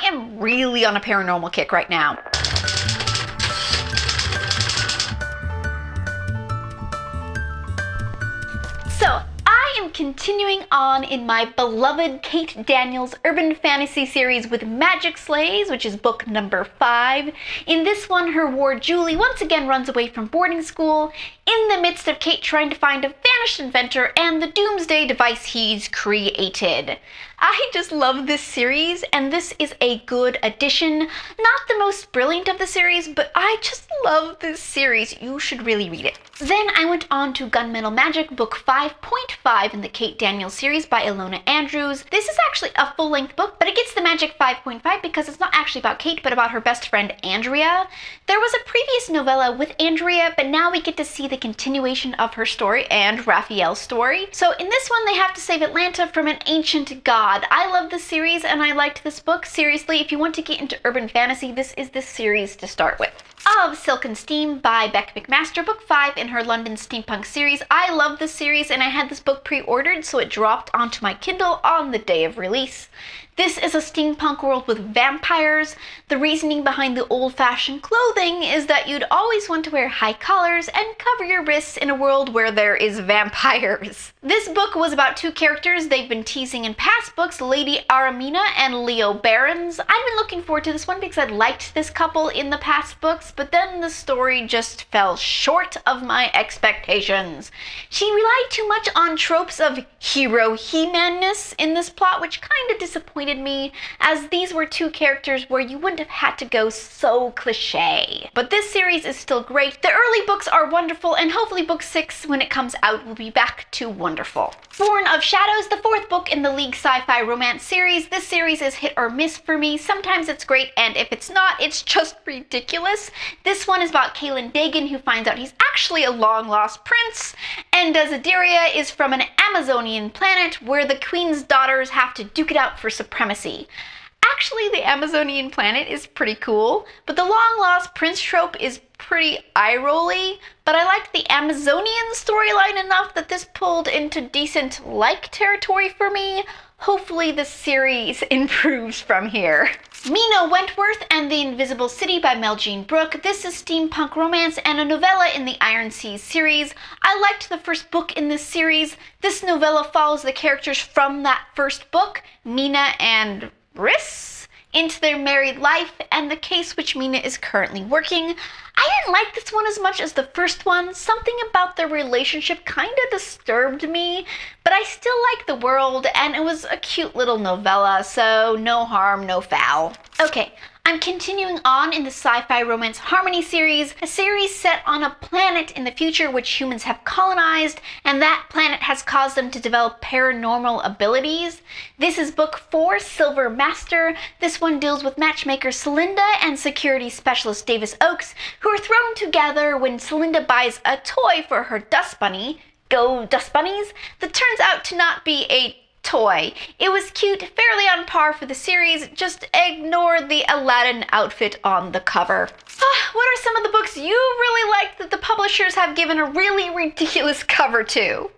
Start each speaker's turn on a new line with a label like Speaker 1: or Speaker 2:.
Speaker 1: am really on a paranormal kick right now. So, I am continuing on in my beloved Kate Daniels urban fantasy series with Magic Slays, which is book number 5. In this one, her ward Julie once again runs away from boarding school in the midst of Kate trying to find a vanished inventor and the doomsday device he's created. I just love this series, and this is a good addition. Not the most brilliant of the series, but I just love this series. You should really read it. Then I went on to Gunmetal Magic, book 5.5 in the Kate Daniels series by Ilona Andrews. This is actually a full-length book, but it gets the magic 5.5 because it's not actually about Kate, but about her best friend, Andrea. There was a previous novella with Andrea, but now we get to see the continuation of her story and Raphael's story. So in this one, they have to save Atlanta from an ancient god. I love this series and I liked this book. Seriously, if you want to get into urban fantasy, this is the series to start with. Of Silk and Steam by Beck McMaster, book 5 in her London Steampunk series. I love this series and I had this book pre-ordered, so it dropped onto my Kindle on the day of release. This is a steampunk world with vampires. The reasoning behind the old-fashioned clothing is that you'd always want to wear high collars and cover your wrists in a world where there is vampires. This book was about 2 characters they've been teasing in past books, Lady Aramina and Leo Barons. I've been looking forward to this one because I liked this couple in the past books, but then the story just fell short of my expectations. She relied too much on tropes of hero he-manness in this plot, which kind of disappointed me, as these were 2 characters where you wouldn't have had to go so cliche. But this series is still great. The early books are wonderful, and hopefully book 6, when it comes out, will be back to wonderful. Born of Shadows, the 4th book in the League Sci-Fi Romance series. This series is hit or miss for me. Sometimes it's great, and if it's not, it's just ridiculous. This one is about Kaelin Dagan, who finds out he's actually a long-lost prince, and Desideria is from an Amazonian planet where the queen's daughters have to duke it out for supremacy. Actually, the Amazonian planet is pretty cool, but the long-lost prince trope is pretty eye-rolly, but I liked the Amazonian storyline enough that this pulled into decent like territory for me. Hopefully the series improves from here. Mina Wentworth and the Invisible City by Mel Jean Brooke. This is steampunk romance and a novella in the Iron Seas series. I liked the first book in this series. This novella follows the characters from that first book, Mina and Briss, into their married life and the case which Mina is currently working. I didn't like this one as much as the first one. Something about their relationship kind of disturbed me, but I still like the world, and it was a cute little novella, so no harm, no foul. Okay, I'm continuing on in the Sci-Fi Romance Harmony series, a series set on a planet in the future which humans have colonized, and that planet has caused them to develop paranormal abilities. This is book 4, Silver Master. This one deals with matchmaker Celinda and security specialist Davis Oakes, who are thrown together when Celinda buys a toy for her dust bunny, Go Dust Bunnies, that turns out to not be a toy. It was cute, fairly on par for the series, just ignore the Aladdin outfit on the cover. What are some of the books you really liked that the publishers have given a really ridiculous cover to?